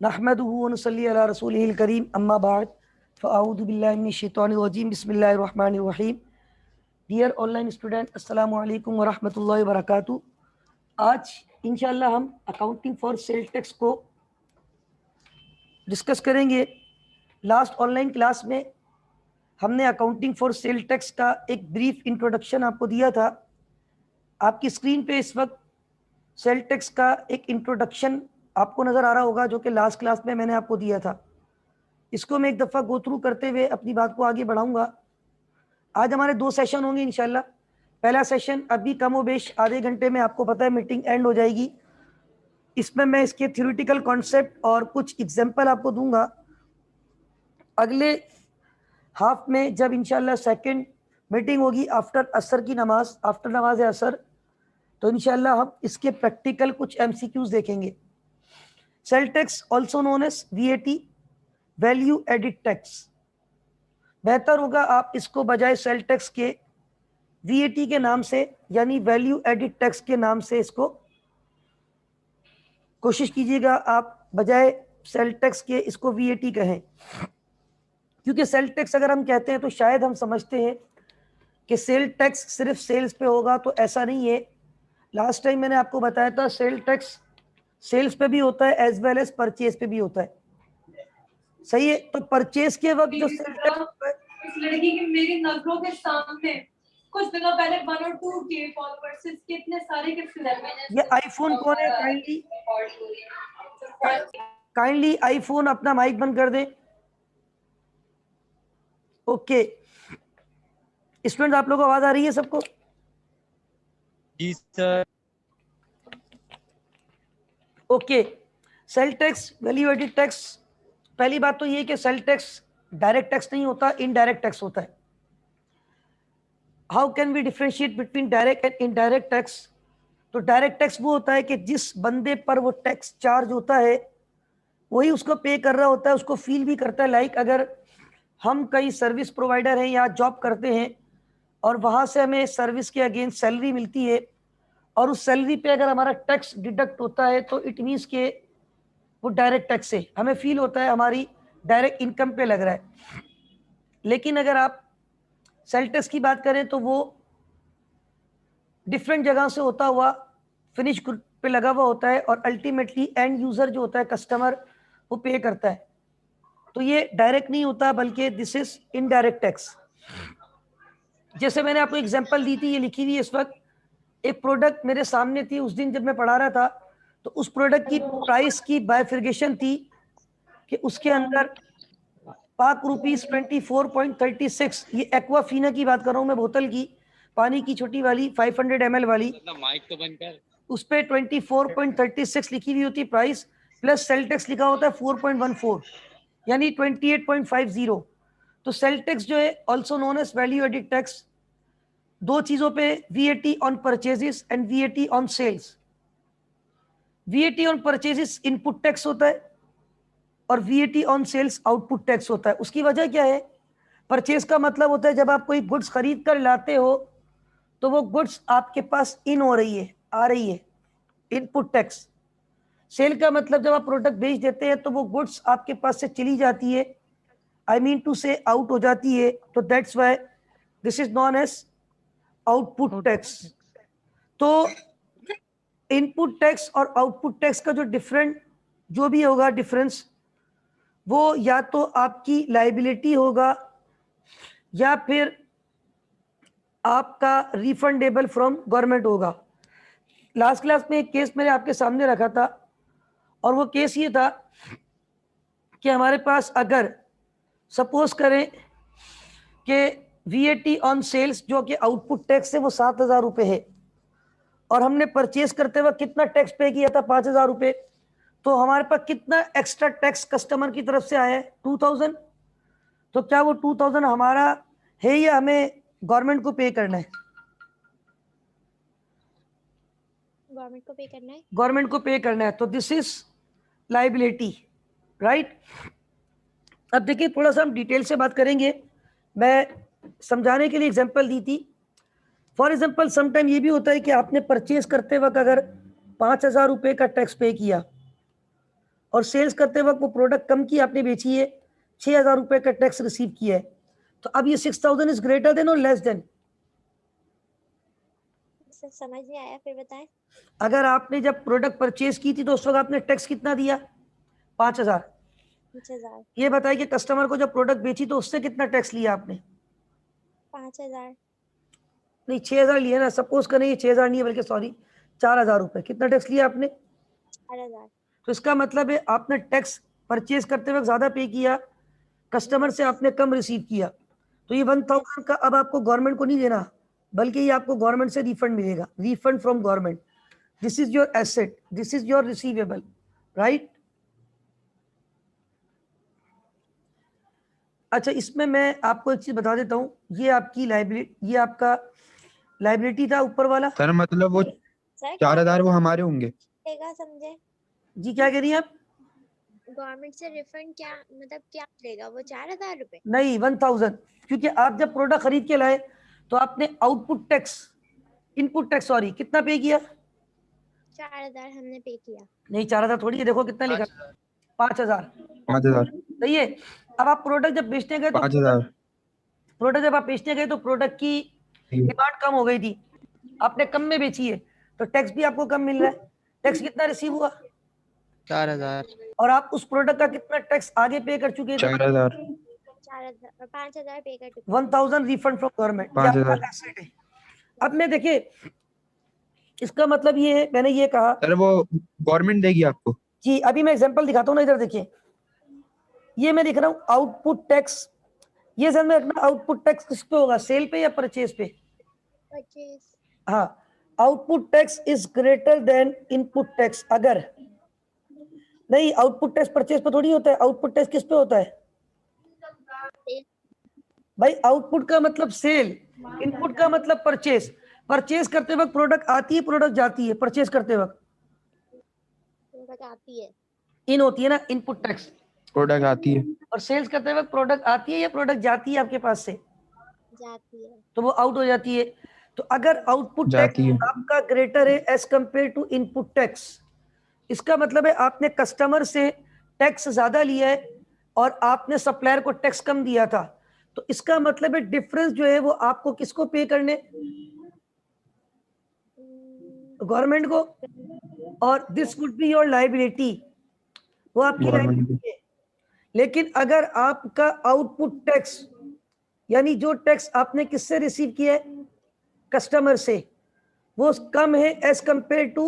नहमदुहु व नुसल्ली अला रसूलिहिल करीम अम्मा बाद फ़अऊज़ु बिल्लाहि मिनश शैतानिर रजीम बिस्मिल्लाहिर रहमानिर रहीम। डियर ऑनलाइन स्टूडेंट, अस्सलामु अलैकुम व रहमतुल्लाहि व बरकातुहू। आज इंशाल्लाह हम अकाउंटिंग फॉर सेल टैक्स को डिस्कस करेंगे। लास्ट ऑनलाइन क्लास में हमने अकाउंटिंग फॉर सेल टैक्स का एक ब्रीफ इंट्रोडक्शन आपको दिया था। आपकी स्क्रीन पे इस वक्त सेल टैक्स का एक इंट्रोडक्शन आपको नज़र आ रहा होगा, जो कि लास्ट क्लास में मैंने आपको दिया था। इसको मैं एक दफ़ा गो थ्रू करते हुए अपनी बात को आगे बढ़ाऊंगा। आज हमारे 2 सेशन होंगे इंशाल्लाह। पहला सेशन अभी कम व बेश आधे घंटे में, आपको पता है मीटिंग एंड हो जाएगी। इसमें मैं इसके थ्योरेटिकल कॉन्सेप्ट और कुछ एग्जाम्पल आपको दूंगा। अगले हाफ में जब इंशाल्लाह सेकंड मीटिंग होगी आफ्टर असर की नमाज, आफ्टर नमाज असर, तो इंशाल्लाह हम इसके प्रैक्टिकल कुछ एमसीक्यूज देखेंगे। Sale tax also known as VAT, value added tax. बेहतर होगा आप इसको बजाय सेल टैक्स के वीएटी के नाम से, यानी वैल्यू एडिड टैक्स के नाम से इसको कोशिश कीजिएगा आप बजाय सेल टैक्स के इसको वीएटी कहें। क्योंकि सेल टैक्स अगर हम कहते हैं तो शायद हम समझते हैं कि सेल टैक्स सिर्फ सेल्स पे होगा, तो ऐसा नहीं है। लास्ट टाइम मैंने आपको बताया था सेल टैक्स सेल्स पे भी होता है एज वेल एज परचेज पे भी होता है। सही है। तो परचेज के वक्त जो सेल टैक्स, इस लड़की की मेरी नजरों के सामने कुछ दिनों पहले 1 और 2 के फॉलोअर्स कितने सारे गिफ्ट दिए। ये आईफोन कौन है? काइंडली आईफोन अपना माइक बंद कर दें। ओके स्टूडेंट, आप लोगों को आवाज आ रही है सबको? जी sir. Okay, sale tax, value added tax. पहली बात तो ये कि सेल टैक्स डायरेक्ट टैक्स नहीं होता, इनडायरेक्ट टैक्स होता है। How can we differentiate between direct and indirect tax? तो डायरेक्ट टैक्स वो होता है कि जिस बंदे पर वो टैक्स चार्ज होता है वही उसको पे कर रहा होता है, उसको फील भी करता है। लाइक अगर हम कई सर्विस प्रोवाइडर हैं या जॉब करते हैं और वहां से हमें सर्विस के अगेंस्ट सैलरी मिलती है और उस सैलरी पे अगर हमारा टैक्स डिडक्ट होता है तो इट मीन्स के वो डायरेक्ट टैक्स है, हमें फील होता है हमारी डायरेक्ट इनकम पे लग रहा है। लेकिन अगर आप सेल टैक्स की बात करें तो वो डिफरेंट जगह से होता हुआ फिनिश गुड पे लगा हुआ होता है और अल्टीमेटली एंड यूजर जो होता है, कस्टमर, वो पे करता है। तो ये डायरेक्ट नहीं होता, बल्कि दिस इज इनडायरेक्ट टैक्स। जैसे मैंने आपको एग्जांपल दी थी, ये लिखी हुई इस वक्त, एक प्रोडक्ट मेरे सामने थी। उस दिन जब मैं पढ़ा रहा था तो उस प्रोडक्ट की प्राइस की बाइफिकेशन थी कि उसके अंदर पाक रुपीज 24.36, ये एक्वाफीना की बात कर रहा हूँ मैं, बोतल की, पानी की छोटी वाली 500 ml वाली, माइक तो बंद कर। उस पर 24.36 लिखी हुई होती प्राइस, प्लस सेल टैक्स लिखा होता है 4.14, यानी 28.50। तो सेल टैक्स जो है also known as value added tax. दो चीजों पे, VAT on purchases and VAT on sales. VAT on purchases input tax होता है और VAT on sales output tax होता है। उसकी वजह क्या है? परचेज का मतलब होता है जब आप कोई गुड्स खरीद कर लाते हो तो वो गुड्स आपके पास इन हो रही है, आ रही है, इनपुट टैक्स। सेल का मतलब जब आप प्रोडक्ट बेच देते हैं तो वो गुड्स आपके पास से चली जाती है, I mean to say out हो जाती है, तो that's why this is known as output tax. तो इनपुट टैक्स और आउटपुट टैक्स का जो डिफरेंट जो भी होगा डिफरेंस, वो या तो आपकी लाइबिलिटी होगा या फिर आपका रिफंडेबल फ्रॉम गवर्नमेंट होगा। लास्ट क्लास में एक केस मैंने आपके सामने रखा था और वो केस ये था कि हमारे पास अगर सपोज करें कि वीएटी ऑन सेल्स जो कि आउटपुट टैक्स है वो 7,000 रुपये है और हमने परचेज करते वक्त कितना टैक्स पे किया था? 5,000 रुपये। तो हमारे पास कितना एक्स्ट्रा टैक्स कस्टमर की तरफ से आया है? 2,000। तो क्या वो 2,000 हमारा है या हमें गवर्नमेंट को पे करना है? गवर्नमेंट को पे करना है। गवर्नमेंट को पे करना है, तो दिस इज लाइबिलिटी, राइट। अब देखिए, थोड़ा सा हम डिटेल से बात करेंगे। मैं समझाने के लिए एग्जांपल दी थी। फॉर एग्जांपल समटाइम ये भी होता है कि आपने परचेज करते वक्त अगर 5,000 रुपये का टैक्स पे किया और सेल्स करते वक्त वो प्रोडक्ट कम की आपने बेची है, 6,000 रुपए का टैक्स रिसीव किया है, तो अब ये 6,000 इज ग्रेटर देन और लेस देन? सर समझ नहीं आया, फिर बताएं। अगर आपने जब प्रोडक्ट परचेज की थी तो उस वक्त आपने टैक्स कितना दिया? 5,000। 5,000। ये बताइए कि कस्टमर को जब प्रोडक्ट बेची तो उससे कितना टैक्स लिया आपने? 5,000। नहीं, 6,000 लिया ना, सपोज करें ये 6,000 नहीं है बल्कि सॉरी 4,000 रुपए, कितना टैक्स लिया आपने? 4,000। तो इसका मतलब है आपने टैक्स परचेज करते वक्त ज्यादा पे किया, कस्टमर से आपने कम रिसीव किया, तो ये 1,000 का अब आपको गवर्नमेंट को नहीं देना, बल्कि ये आपको गवर्नमेंट से रिफंड मिलेगा, refund from government. This is your asset, this is your receivable, right? अच्छा, इसमें मैं आपको एक चीज बता देता हूँ, ये आपकी लाइबिलिटी, ये आपका लाइबिलिटी था ऊपर वाला। सर मतलब वो सर 4,000 वो हमारे होंगे। देगा, समझे? जी क्या कह रही हैं आप? गवर्नमेंट से रिफंड क्या मतलब क्या मिलेगा? वो 4,000 रुपए? नहीं, 1,000, क्योंकि आप जब प्रोडक्ट खरीद के लाए तो आपने output tax, input tax sorry, कितना पे किया? 4,000 हमने पे किया। नहीं, 4,000 थोड़ी है, देखो कितना लिखा, 5,000। 5,000। सही है। अब आप प्रोडक्ट जब बेचने गए तो 5,000। प्रोडक्ट जब आप बेचने गए तो प्रोडक्ट की डिमांड कम हो गई थी, आपने कम में बेची है, तो टैक्स भी आपको कम मिल रहा है। टैक्स कितना रिसीव हुआ? 4,000। और आप उस प्रोडक्ट का कितना टैक्स आगे पे कर चुके थे? 4,000। 5,000 पे कर चुके। 1,000 रिफंड फ्रॉम गवर्नमेंट। 5,000। एसेट है। अब मैं देखिए, इसका मतलब ये है, मैंने ये कहा सर वो गवर्नमेंट देगी आपको। जी, अभी मैं एग्जांपल दिखाता हूँ ना, इधर देखिए, ये मैं दिख रहा हूँ आउटपुट टैक्स, ये ध्यान में रखना, आउटपुट टैक्स किस पे होगा, सेल पे या परचेज पे? परचेज। हाँ, output tax is greater than input tax. अगर नहीं, आउटपुट टैक्स परचेज पे थोड़ी होता है, आउटपुट टैक्स किस पे होता है भाई? आउटपुट का मतलब सेल, इनपुट का मतलब परचेज। परचेज करते वक्त प्रोडक्ट आती है, प्रोडक्ट जाती है, परचेज करते वक्त आती है, इन होती है ना, इनपुट टैक्स। प्रोडक्ट आती है। और सेल्स करते वक्त प्रोडक्ट आती है या प्रोडक्ट जाती है आपके पास से, जाती है। तो वो आउट हो जाती है। तो अगर आउटपुट टैक्स जाती है। आपका ग्रेटर है as compare to input tax, इसका मतलब है आपने कस्टमर से टैक्स ज्यादा लिया है और आपने सप्लायर को टैक्स कम दिया था, तो इसका मतलब है डिफरेंस जो है वो आपको किसको पे करने? गवर्नमेंट को। और this would be your liability, वो आपकी लायबिलिटी है। लेकिन अगर आपका आउटपुट टैक्स, यानी जो टैक्स आपने किससे रिसीव किया है, कस्टमर से, वो कम है as compare to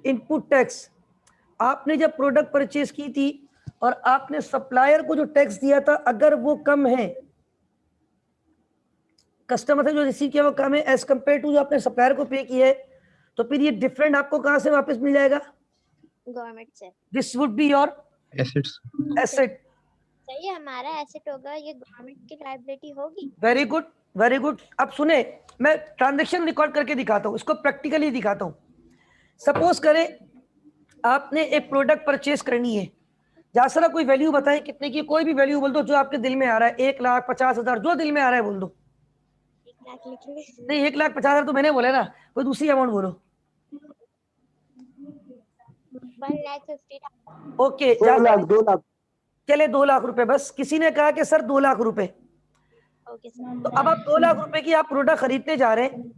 input tax, आपने जब प्रोडक्ट परचेज की थी और आपने सप्लायर को जो टैक्स दिया था अगर वो कम है, कस्टमर से जो रिसीव किया वो कम है एज कंपेयर टू जो आपने सप्लायर को पे किया है, तो फिर ये डिफरेंट आपको कहां से वापस मिल जाएगा? गवर्नमेंट से। This would be your assets. Asset. सही है, हमारा एसेट होगा, ये गवर्नमेंट की लायबिलिटी होगी। Very good, very good. अब सुने, मैं ट्रांजैक्शन रिकॉर्ड करके दिखाता हूँ, इसको प्रैक्टिकली दिखाता हूँ। सपोज करें आपने एक प्रोडक्ट परचेज करनी है, जहाँ कोई वैल्यू बताएं कितने की, कोई भी वैल्यू बोल दो जो आपके दिल में आ रहा है, 1,50,000, जो दिल में आ रहा है बोल दो। 1 लाख लिख ले। नहीं, 1,50,000 तो मैंने बोला ना, कोई दूसरी अमाउंट बोलो। 1,50,000। ओके, 2 लाख। चले 2 लाख रुपए, बस किसी ने कहा कि सर 2 लाख रुपए, ओके सर। तो अब आप 2 लाख रुपए की आप प्रोडक्ट खरीदने जा रहे हैं।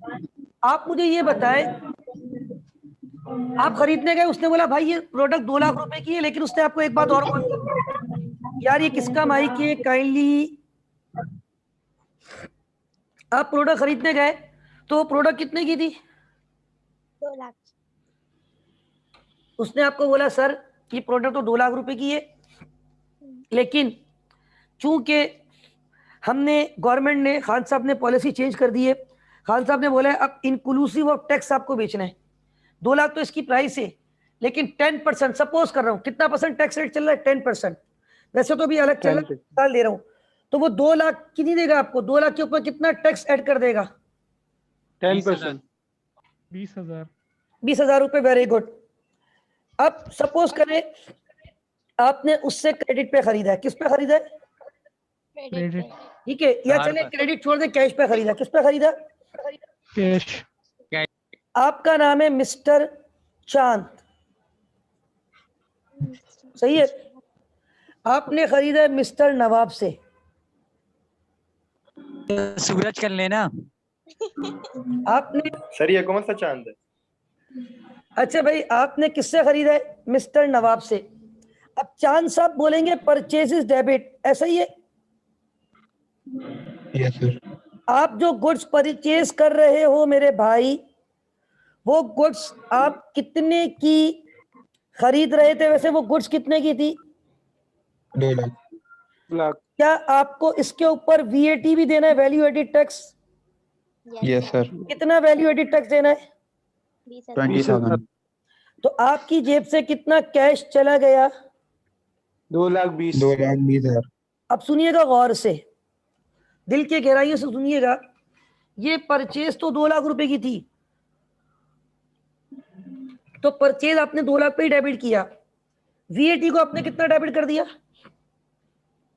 आप मुझे ये बताएं, आप खरीदने गए, उसने बोला भाई ये प्रोडक्ट 2 लाख रुपए की है, लेकिन उसने आपको एक बात और बोली, यार ये किसका माइक है, काइंडली। आप प्रोडक्ट खरीदने गए तो प्रोडक्ट कितने की थी? 2 लाख। उसने आपको बोला सर ये प्रोडक्ट तो 2 लाख रुपए की है, लेकिन चूंकि हमने, गवर्नमेंट ने, खान साहब ने पॉलिसी चेंज कर दी है, खान साहब ने बोला है अब इंक्लूसिव ऑफ टैक्स आपको बेचना है, 2 लाख तो इसकी प्राइस है, लेकिन 10%, सपोज कर रहा हूँ, कितना परसेंट टैक्स रेट चल रहा है? 10%। वैसे तो भी अलग चल रहा है, साल दे रहा हूँ, तो वो 2 लाख की नहीं देगा आपको, 2 लाख के ऊपर कितना टैक्स ऐड कर देगा? 10%। 20,000। 20,000 रुपए। Very good. अब सपोज करें आपने उससे क्रेडिट पे खरीदा है, किस पे खरीदा है? क्रेडिट पे। ठीक है, या कार्ड चले पर। क्रेडिट छोड़ दे, कैश पे खरीदा, किस पे खरीदा? कैश। आपका नाम है मिस्टर चांद, सही है। आपने खरीदा है मिस्टर नवाब से, सूरज कर लेना। आपने, सर ये कौन सा चांद है? अच्छा भाई आपने किससे खरीदा है? मिस्टर नवाब से। अब चांद साहब बोलेंगे परचेज इज डेबिट, ऐसा ही है। Yes sir. आप जो गुड्स परचेज कर रहे हो मेरे भाई, वो गुड्स आप कितने की खरीद रहे थे? वैसे वो गुड्स कितने की थी? 2 लाख। लाख। क्या आपको इसके ऊपर वीएटी भी देना है, value added tax? Yes sir. कितना वैल्यू एडिड टैक्स देना है? 20,000। तो आपकी जेब से कितना कैश चला गया? 2,20,000। 2,20,000। अब सुनिएगा गौर से, दिल के गहराइयों से सुनिएगा। ये परचेज तो 2 लाख रुपए की थी, तो परचेज आपने 2 लाख पे ही डेबिट किया। वीएटी को आपने कितना डेबिट कर दिया?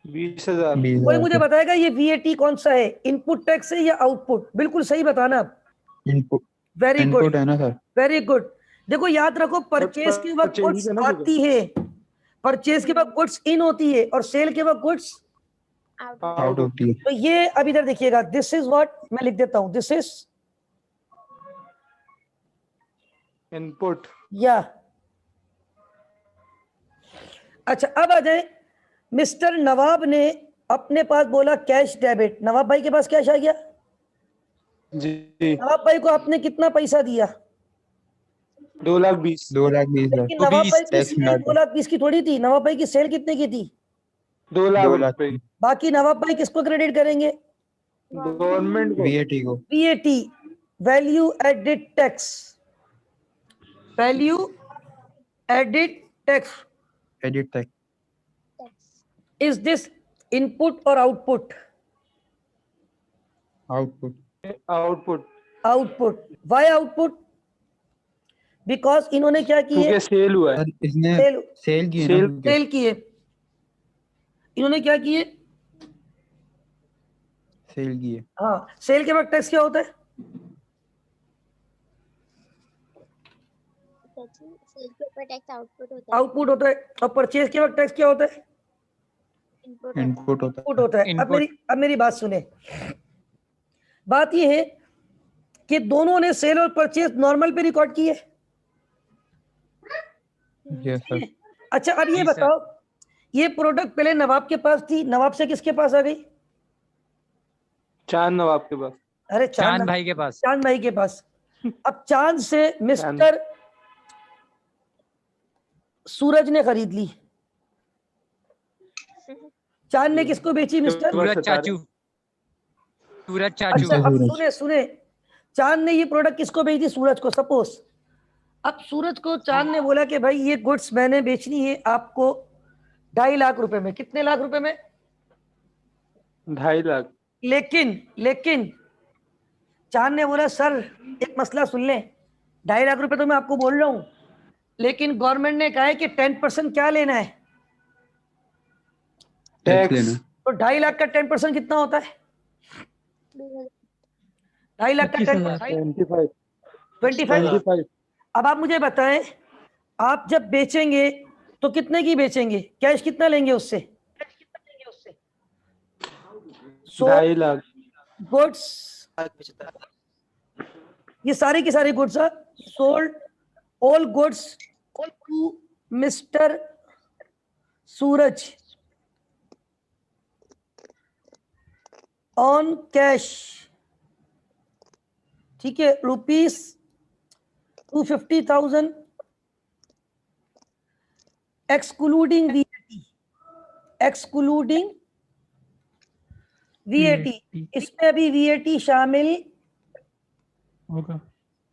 20,000। कोई मुझे बताएगा ये वीएटी कौन सा है, इनपुट टैक्स है या आउटपुट? बिल्कुल सही बताना आप। इनपुट। वेरी गुड, इनपुट है ना सर? Very good. देखो याद रखो, परचेज के वक्त purchase गुड्स है ना, आती है, परचेज के वक्त गुड्स इन होती है, और सेल के वक्त गुड्स आउट होती है। तो ये अब इधर देखिएगा, दिस इज व्हाट, मैं लिख देता हूं, दिस इज इनपुट। या। अच्छा अब आ जाए, मिस्टर नवाब ने अपने पास बोला कैश डेबिट, नवाब भाई के पास कैश आ गया। जी। नवाब भाई को आपने कितना पैसा दिया? 2,20,000। 2,20,000। लेकिन नवाब भाई की टैक्स सेल मिला के। 2,20,000 की थोड़ी थी, नवाब भाई की सेल कितने की थी? 2 लाख 2 लाख। रुपए। बाकी नवाब भाई किसको क्रेडिट करेंगे? गवर्नमेंट को। वीएटी को। VAT, value added tax, value added tax. Added tax. Is this input और output? Output. Output. Output. Why output? Because इन्होंने क्या किए? क्योंकि सेल हुआ है। सर इसने सेल, सेल की है सेल- ना? सेल किए। इन्होंने क्या किए? सेल की है। हाँ, सेल के वक्त टैक्स क्या होता है? सेल के ऊपर टैक्स आउटपुट होता है, आउटपुट होता है। और परचेज के वक्त टैक्स क्या होता है? इनपुट होता है। इनपुट होता इनपुट होता है। अब मेरी बात सुने, बात ये है कि दोनों ने सेल और परचेज नॉर्मल पे रिकॉर्ड किए। है। Yes sir. अच्छा अब ये बताओ, ये प्रोडक्ट पहले नवाब के पास थी, नवाब से किसके पास आ गई? चांद नवाब के पास। अरे चांद भाई के पास। चांद भाई के पास। अब चांद से मिस्टर सूरज ने खरीद ली। चांद ने किसको बेची? मिस्टर सूरज चाचू। सूरज चाचू। अच्छा अब सूरज। सुने सुने, चांद ने ये प्रोडक्ट किसको बेची थी? सूरज को। सपोज अब सूरज को चांद ने बोला कि भाई ये गुड्स मैंने बेचनी है आपको 2.5 लाख रुपए में। कितने लाख रुपए में? 2.5 लाख। लेकिन चांद ने बोला सर एक मसला सुन लें, 2.5 लाख रुपए तो मैं आपको बोल रहा हूं, लेकिन गवर्नमेंट ने कहा है कि 10% क्या लेना है? टैक्स लेना। तो 2.5 लाख का 10% कितना होता है? 2.5 लाख का 25,000। 25। अब आप मुझे बताएं, आप जब बेचेंगे तो कितने की बेचेंगे? कैश कितना लेंगे उससे? 2.5 लाख। गुड्स, ये सारी की सारी goods are sold, all goods to mister Suraj on cash. ठीक है, ₹250,000 एक्सक्लूडिंग वीएटी, एक्सक्लूडिंग वीएटी। इसमें अभी वीएटी शामिल होगा।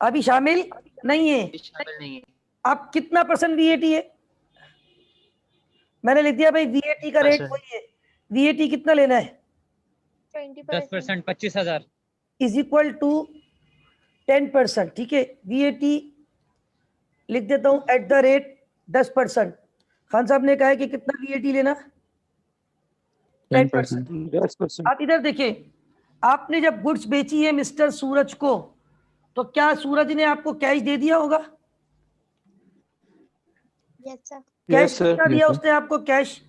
अभी शामिल नहीं है। शामिल नहीं है। अब कितना परसेंट वीएटी है? मैंने लिख दिया भाई वीएटी का रेट वही है। वीएटी कितना लेना है? 10%, 25,000। Is equal to 10%। ठीक है, वीएटी लिख देता हूं एट द रेट 10%। खान साहब ने कहा है कि कितना वीएटी लेना? 10%। 10%। आप इधर देखिए, आपने जब गुड्स बेची है मिस्टर सूरज को, तो क्या सूरज ने आपको कैश दे दिया होगा? Yes sir. Cash sir. कितना दिया Yes, sir. उसने आपको कैश?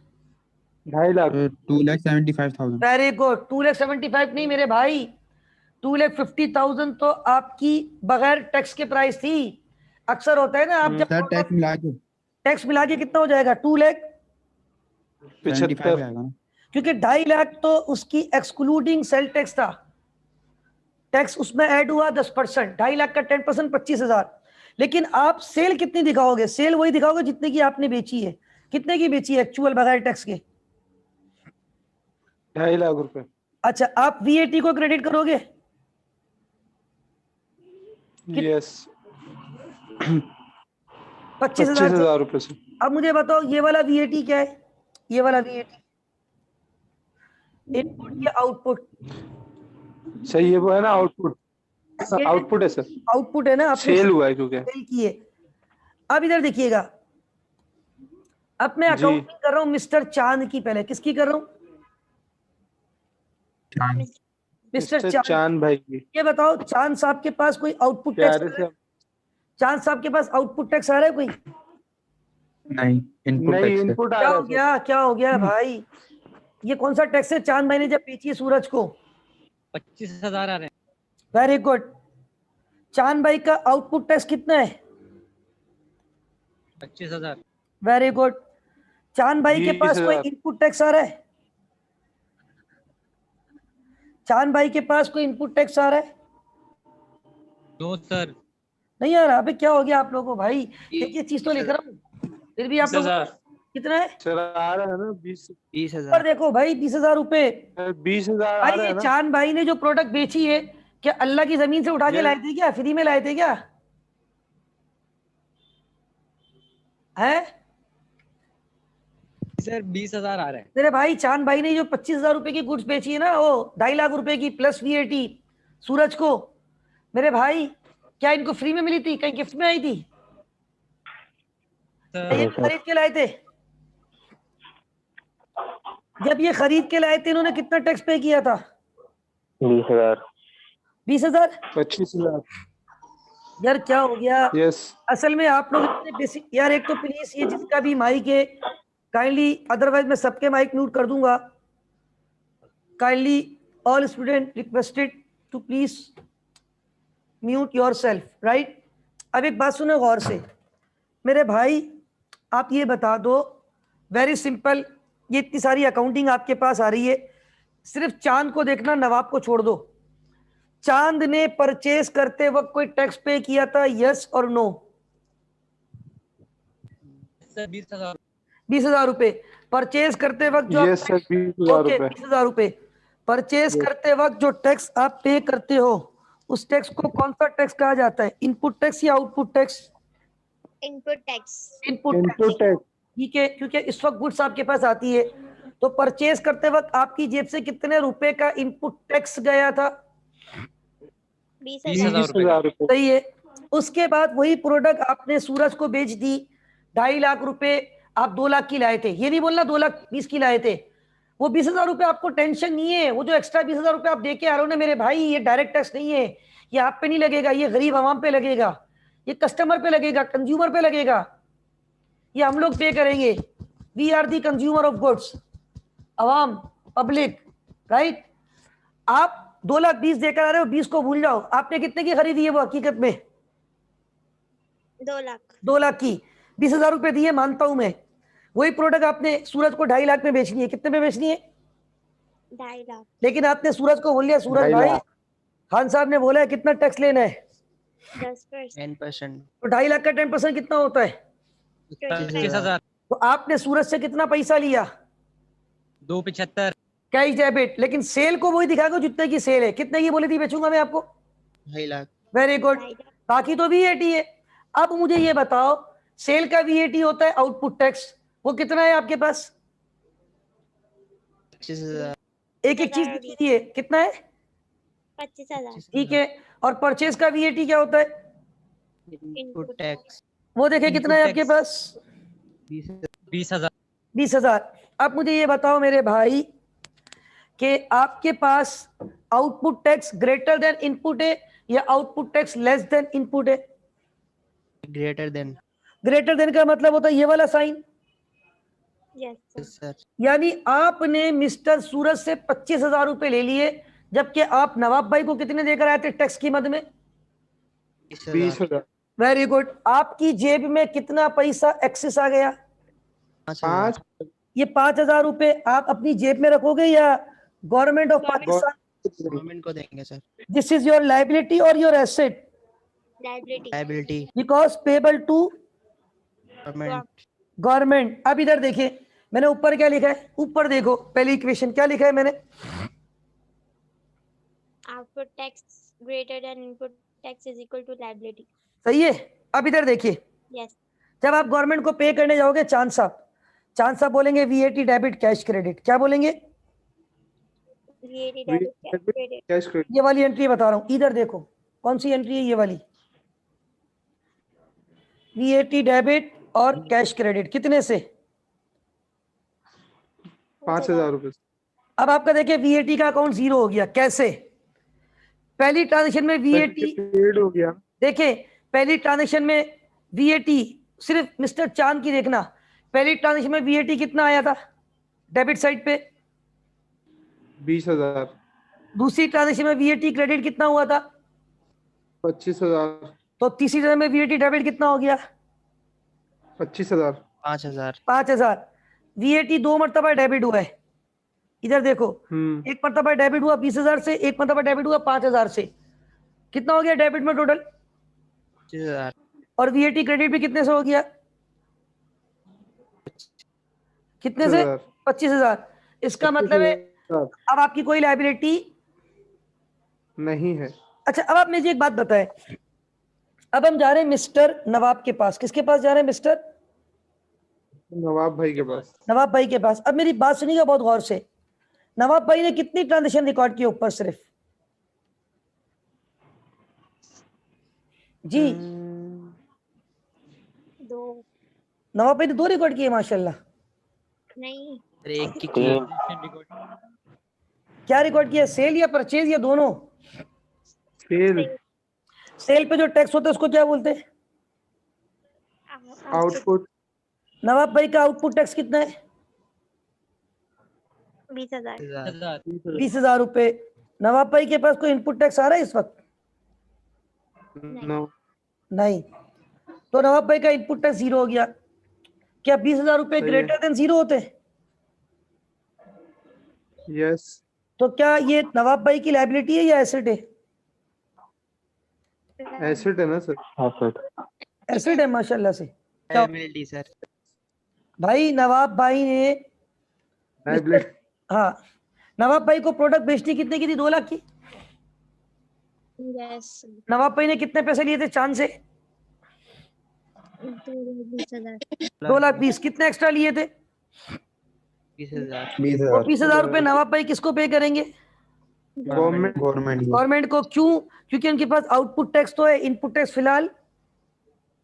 2.5 लाख 2,75,000. Very good. 2,75,000 नहीं मेरे भाई, 2,50,000 तो आपकी बगैर टैक्स के प्राइस थी। अक्सर होता है ना, आप जब सर टैक्स मिला के टैक्स मिला के कितना हो जाएगा? 2,75,000, 75 आएगा ना. क्योंकि 2.5 लाख तो उसकी एक्सक्लूडिंग सेल टैक्स था। टैक्स उसमें ऐड हुआ 10%, 2.5 लाख का 10% 25,000। लेकिन आप सेल कितनी दिखाओगे? सेल वही दिखाओगे जितने की आपने बेची है। कितने की बेची है एक्चुअल बगैर टैक्स के? 2.5 लाख रुपए। अच्छा, आप वीएटी को क्रेडिट करोगे? यस 25,000 से। 25,000 रुपए से। अब मुझे बताओ ये वाला वीएटी क्या है? ये वाला वीएटी इनपुट या आउटपुट? सही है, वो है ना आउटपुट। ये आउटपुट है सर, आउटपुट है ना, आपने सेल हुआ है क्योंकि। सेल की है। अब इधर देखिएगा, अब मैं जी। अकाउंटिंग कर रहा हूँ मिस्टर चांद की। पहले किसकी कर रहा हूँ? मिस्टर चांद। चांद भाई की। ये बताओ, चांद साहब के पास कोई आउटपुट टैक्स? प्यारे से। चांद साहब के पास आउटपुट टैक्स आ रहा है कोई? नहीं, इनपुट नहीं, टैक्स है. इनपुट आ क्या रहा हो है सर। गया, क्या हो गया भाई? ये कौन सा टैक्स है? चांद भाई ने जब बेची है सूरज को। 25,000 आ रहे हैं। Very good. चांद भाई का आउटपुट टैक्स कितना है? 25,000। Very good. चांद भाई के पास कोई 20,000। इनपुट टैक्स आ रहा है? चांद भाई के पास कोई इनपुट टैक्स आ रहा है? No sir. नहीं आ रहा। अबे क्या हो गया आप लोगों को भाई? एक ये चीज तो लिख रहा हूँ, फिर भी आप लोग कितना है? सर आ रहा है ना 20,000। पर देखो भाई, 20,000 रुपए। 20,000 आ भाई रहा ये है ना। चांद भाई ने जो प्रोडक्ट बेची है, क्या अल्लाह की जमीन से उठा के ये- लाए थे क्या? फ्री में लाए थे क्या? है सर 20,000 आ रहे हैं। मेरे भाई, चांद भाई ने जो 25,000 रुपए की गुड्स बेची है ना, वो 2.5 लाख रुपए की प्लस वीएटी सूरज को, मेरे भाई क्या इनको फ्री में मिली थी? कहीं गिफ्ट में आई थी? ये खरीद के लाए थे। जब ये खरीद के लाए थे, इन्होंने कितना टैक्स पे किया था? 20,000। 20,000। 25,000। यार क्या हो गया? यस असल में आप लोग इतने बेसिक यार। एक तो प्लीज ये जिसका भी माइक है काइंडली, अदरवाइज मैं सबके माइक म्यूट कर दूंगा। Kindly all student requested to please mute yourself, right? अब एक बात सुनो गौर से मेरे भाई, आप ये बता दो, वेरी सिंपल। ये इतनी सारी अकाउंटिंग आपके पास आ रही है, सिर्फ चांद को देखना, नवाब को छोड़ दो। चांद ने परचेज करते वक्त कोई टैक्स पे किया था, यस और नो? सर 20,000। 20,000 रुपए परचेज करते वक्त जो यस सर 20,000 ओके, रुपए। 20,000 रुपए परचेज करते वक्त जो टैक्स आप पे करते हो, उस टैक्स को कौन सा टैक्स कहा जाता है? इनपुट टैक्स या output tax? Input tax. Input input tax, tax. ठीक है। क्योंकि इस वक्त गुड्स आपके पास आती है, तो परचेज करते वक्त आपकी जेब से कितने रुपए का इनपुट टैक्स गया था? 20,000। 20,000 रुपए। सही है। उसके बाद वही प्रोडक्ट आपने सूरज को बेच दी, 2.5 लाख रुपए आप 2 लाख की लाए थे। ये नहीं बोलना 2,20,000 की लाए थे। वो 20,000 रुपए आपको टेंशन नहीं है। वो जो एक्स्ट्रा 20,000 रुपए आप दे के आ रहे हो ना मेरे भाई, ये डायरेक्ट टैक्स नहीं है। ये आप पे नहीं लगेगा, ये गरीब आवाम पे लगेगा, ये कस्टमर पे लगेगा, कंज्यूमर पे लगेगा। ये हम लोग पे करेंगे। We are the consumer of goods, अवाम, पब्लिक, राइट? आप 2,20,000 देकर आ रहे हो, 20 को भूल जाओ। आपने कितने की खरीदी है वो हकीकत में? 2 लाख। 2 लाख की। 20,000 रुपए दिए, मानता हूं मैं। वही प्रोडक्ट आपने सूरज को 2.5 लाख में बेचनी है। कितने में बेचनी है? 2.5 लाख। लेकिन आपने सूरज को बोल लिया, सूरज 2.5 भाई, लाख। खान साहब ने बोला है कितना टैक्स लेना है? 10%। 10%। तो 2.5 लाख का 10% कितना होता है? 25,000। तो आपने सूरज से कितना पैसा लिया? 275। Cash debit. लेकिन सेल को वही दिखाएगा जितने की सेल है। कितने की बोली थी बेचूंगा मैं आपको? 2.5 लाख। Very good. 2.5 लाख। बाकी तो वीएटी है। अब मुझे ये बताओ, सेल का वीएटी होता है आउटपुट टैक्स, वो कितना है आपके पास? 25,000। एक एक चीज कीजिए, कितना है? 25,000। ठीक है। और परचेज का वीएटी क्या होता है? Input tax. वो देखे कितना है Input आपके tax। पास? 20,000। 20,000। अब मुझे ये बताओ मेरे भाई कि आपके पास output tax greater than input है या output tax less than input है? Greater than. ग्रेटर देन का मतलब होता है ये वाला साइन, यस सर। सर यानी आपने मिस्टर सूरज से 25,000 रुपए ले लिए, जबकि आप नवाब भाई को कितने देकर आए थे टैक्स की मद में? 20,000 वेरी गुड। आपकी जेब में कितना पैसा एक्सेस आ गया? 5 ये 5,000 रुपए आप अपनी जेब में रखोगे या गवर्नमेंट ऑफ पाकिस्तान? गवर्नमेंट को देंगे सर। दिस इज योर लाइबिलिटी और your asset, liability. Liability because payable to government. Government. अब इधर देखिए, मैंने ऊपर क्या लिखा है, ऊपर देखो पहली इक्वेशन क्या लिखा है मैंने, output tax greater than input tax is equal to liability. सही है। अब इधर देखिए, यस। जब आप गवर्नमेंट को पे करने जाओगे, चांद साहब बोलेंगे वीएटी डेबिट कैश क्रेडिट, क्या बोलेंगे? VAT debit credit. Cash credit. ये वाली एंट्री बता रहा हूं, इधर देखो कौन सी एंट्री है, ये वाली वीएटी डेबिट और कैश क्रेडिट कितने से? 5,000 रुपए। अब आपका देखिए वीएटी का अकाउंट जीरो हो गया, कैसे? पहली ट्रांजेक्शन में वीएटी, पेड हो गया। देखें पहली ट्रांजेक्शन में वीएटी, सिर्फ मिस्टर चांद की देखना, पहली ट्रांजेक्शन में वीएटी कितना आया था डेबिट साइड पे? 20,000। दूसरी ट्रांजेक्शन में वीएटी क्रेडिट कितना हुआ था? 25,000। तो तीसरी ट्रांजेक्शन में वीएटी डेबिट कितना हो गया? 25,000। 5,000। 5,000। वीएटी 2 मरतबा डेबिट हुआ है, इधर देखो, एक मरतबा डेबिट हुआ 20,000 से, एक मरतबा डेबिट हुआ 5,000 से, कितना हो गया डेबिट में टोटल? 25,000। और वीएटी क्रेडिट भी कितने से हो गया? कितने से? 25,000। इसका मतलब है अब आपकी कोई लायबिलिटी नहीं है। अच्छा, अब आप मुझे एक बात बताएं, अब हम जा रहे हैं मिस्टर नवाब के पास। किसके पास जा रहे हैं? मिस्टर नवाब भाई के पास। नवाब भाई के पास। अब मेरी बात सुनिएगा बहुत गौर से, नवाब भाई ने कितनी ट्रांजेक्शन रिकॉर्ड की ऊपर? सिर्फ जी, 2 नवाब भाई ने 2 रिकॉर्ड किए माशाल्लाह। नहीं। अरे एक की तीन। क्या रिकॉर्ड किया? सेल या परचेज या दोनों? सेल। सेल पे जो टैक्स होता है उसको क्या बोलते हैं? आउटपुट। नवाब भाई का आउटपुट टैक्स कितना है? 20,000। 20,000 रुपए। नवाब भाई के पास कोई इनपुट टैक्स आ रहा है इस वक्त? नो। नहीं। तो नवाब भाई का इनपुट टैक्स जीरो हो गया। क्या 20,000 रुपए सही है। ग्रेटर देन जीरो होते हैं? यस। तो क्या ये नवाब भाई की लायबिलिटी है या एसेट है? एसेट है ना सर। एसेट। एसेट है माशाल्लाह से। क्या लायबिलिटी सर। भाई नवाब भाई ने लायबिलिटी। हाँ, नवाब भाई को प्रोडक्ट बेचनी कितने की थी? 2 लाख की। यस। नवाब भाई ने कितने पैसे लिए थे चांद से? 20,000। 2,20,000। कितने एक्स्ट्रा लिए थे? 20,000। 20,000। 20,000 रुपए नवाब भाई किसको पे करेंगे? गवर्नमेंट। गवर्नमेंट को। क्यों? क्योंकि उनके पास आउटपुट टैक्स तो है, इनपुट टैक्स फिलहाल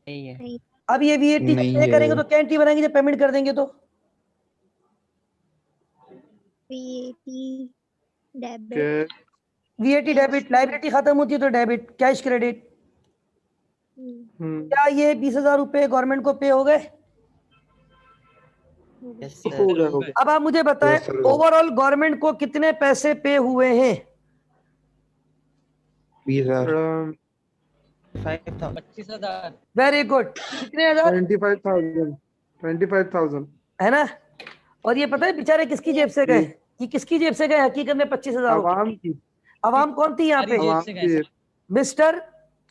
नहीं है। अब ये वीएटी पे करेंगे तो क्या एंट्री बनाएंगे जब पेमेंट कर देंगे? तो VAT debit. VAT debit, liability खत्म होती है तो डेबिट, कैश क्रेडिट। क्या ये 20,000 रुपए गवर्नमेंट को पे हो गए? यस हो गया सर। हो गया। अब आप मुझे बताएं ओवरऑल गवर्नमेंट को कितने पैसे पे हुए हैं? 20,000। 25,000। Very good. कितने हजार? 25,000। 25,000। है ना? और ये पता है बेचारे किसकी जेब से गए? ये किसकी जेब से गए हकीकत में? 25,000 आवाम की। आवाम कौन थी यहाँ पे? आवाम की। मिस्टर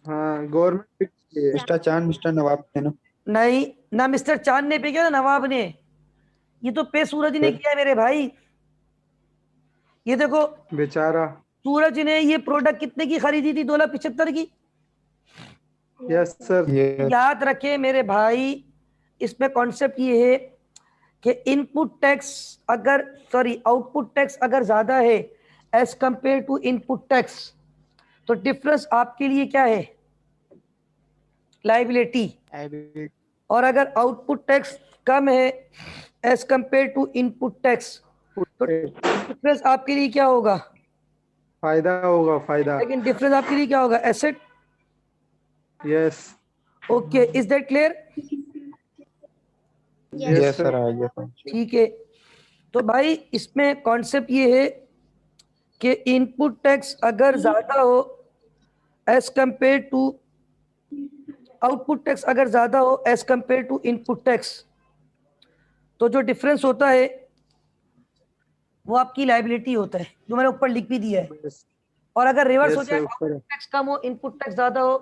हाँ गवर्नमेंट। मिस्टर चांद, मिस्टर नवाब थे ना? नहीं ना, मिस्टर चांद ने पे किया ना नवाब ने, ये तो पे सूरज ने किया है मेरे भाई। ये देखो बेचारा। सूरज ने ये प्रोडक्ट कितने की खरीदी थी? 2,75,000 की। Yes sir. याद रखे मेरे भाई, इसमें कॉन्सेप्ट ये है कि इनपुट टैक्स अगर आउटपुट टैक्स अगर ज्यादा है as compare to input tax, तो डिफरेंस आपके लिए क्या है? लायबिलिटी। और अगर आउटपुट टैक्स कम है as compare to input tax, तो डिफरेंस आपके लिए क्या होगा? फायदा होगा। फायदा। लेकिन डिफरेंस आपके लिए क्या होगा? Asset. Yes. Okay, is that clear? Yes sir आ गया था। ठीक है, तो भाई इसमें कॉन्सेप्ट ये है कि इनपुट टैक्स अगर ज्यादा हो as compare to output tax अगर ज्यादा हो as compare to input tax, तो जो डिफरेंस होता है वो आपकी लायबिलिटी होता है, जो मैंने ऊपर लिख भी दिया है। और अगर रिवर्स हो Yes, जाए, sir, ऊपर है। आउटपुट टैक्स कम हो इनपुट टैक्स ज्यादा हो,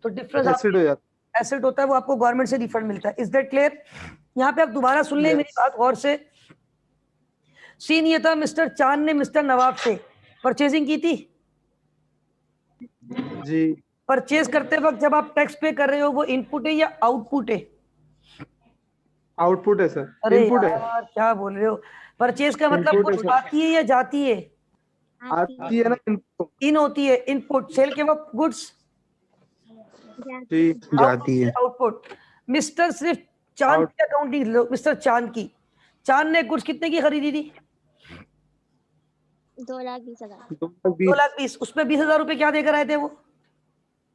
तो डिफरेंस एसिड हो जाता एसेट होता है, वो आपको गवर्नमेंट से रिफंड मिलता है। Is that clear? यहाँ पे आप दोबारा सुन लें Yes. मेरी बात गौर से। सीन ये था, मिस्टर चांद ने मिस्टर नवाब से परचेजिंग की थी। है जी। परचेज करते वक्त जब आप टैक्स पे कर रहे हो, वो इनपुट है या आउटपुट है? आउटपुट है सर, अरे इनपुट है। यार क्या बोल रहे हो? परचेज का मतलब Input है कुछ sir. आती है या जाती है? आती है ना इनपुट। इन होती है इनपुट, सेल के वक्त गुड्स जी। जाती है। आउटपुट। मिस्टर सिर्फ चांद की अकाउंटिंग लो, मिस्टर चांद की, चांद ने गुड्स कितने की खरीदी थी? 2,20,000 2,20,000। उसमें 20,000 रुपए क्या देकर आए थे वो?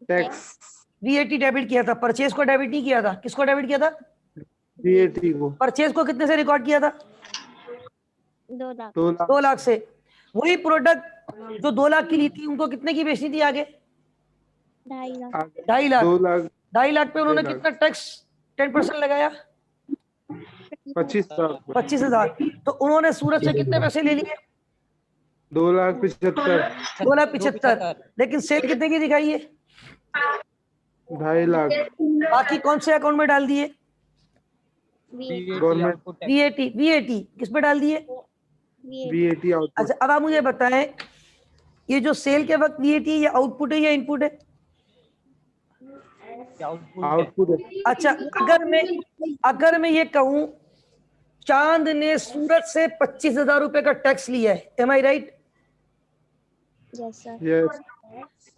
टैक्स वीएटी डेबिट किया था। परचेज को डेबिट नहीं किया था। किसको डेबिट किया था? VAT को परचेज को कितने से रिकॉर्ड किया था? 2 लाख 2 लाख 2 लाख से। वही प्रोडक्ट जो 2 लाख की ली थी, उनको कितने की बेचनी थी आगे? 2.5 लाख आगे 2.5 लाख। 2 लाख 2.5 लाख पे उन्होंने 2.5 कितना टैक्स 10% लगाया? 25,000 25,000। तो उन्होंने सूरत से कितने पैसे ले लिए? 2,75,000 2,75,000। लेकिन सेल कितने की दिखाई है? 2.5 लाख बाकी कौन से अकाउंट में डाल दिए? गवर्नमेंट वीएटी किस पे डाल दिए? VAT आउटपुट अच्छा, अब आप मुझे बताएं, ये जो सेल के वक्त वीएटी है, ये आउटपुट है या इनपुट है? आउटपुट है। अच्छा, अगर मैं ये कहूं चांद ने सूरत से 25,000 रुपए का टैक्स लिया है, एम आई राइट? यस सर यस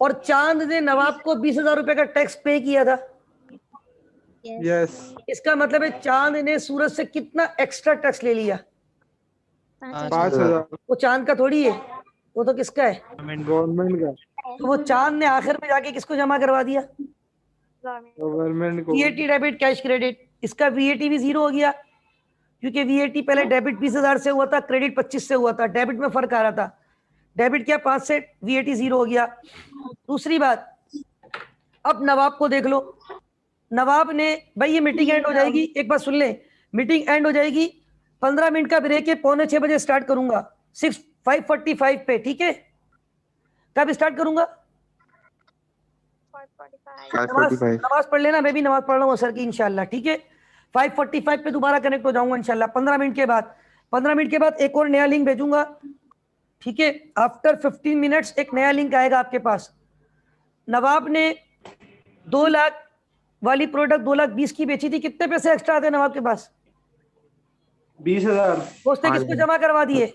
और चांद ने नवाब को 20,000 रुपए का टैक्स पे किया था। यस इसका मतलब है चांद ने सूरत से कितना एक्स्ट्रा टैक्स ले लिया? 5,000 वो चांद का थोड़ी है, वो तो किसका है? गवर्नमेंट का। तो वो चांद ने आखिर में जाके किसको जमा करवा दिया? गवर्नमेंट को। VAT debit cash credit. इसका वीएटी भी 0 हो गया, क्योंकि वीएटी पहले डेबिट 20,000 से हुआ था, क्रेडिट 25 से हुआ था। डेबिट में फर्क आ रहा था, डेबिट क्या 5 से, वीएटी 0 हो गया। दूसरी बात, अब नवाब को देख लो। नवाब ने, भाई ये मीटिंग एंड हो जाएगी, एक बात सुन ले, मीटिंग एंड हो जाएगी, 15 मिनट का ब्रेक है, 5:45 बजे स्टार्ट करूंगा 5:45 पे, ठीक है? कब स्टार्ट करूंगा? 5:45। नमाज पढ़ लेना, मैं भी नमाज पढ़ रहा हूँ असर की इंशाल्लाह, ठीक है? 5:45 पे दोबारा कनेक्ट हो जाऊंगा इंशाल्लाह 15 मिनट के बाद। 15 मिनट के बाद एक और नया लिंक भेजूंगा, ठीक है? आफ्टर 15 मिनट्स एक नया लिंक आएगा आपके पास। नवाब ने 2 लाख वाली प्रोडक्ट 2,20,000 की बेची थी, कितने पैसे एक्स्ट्रा आते हैं नवाब के पास? 20,000 वो उसने किसको जमा करवा दिए?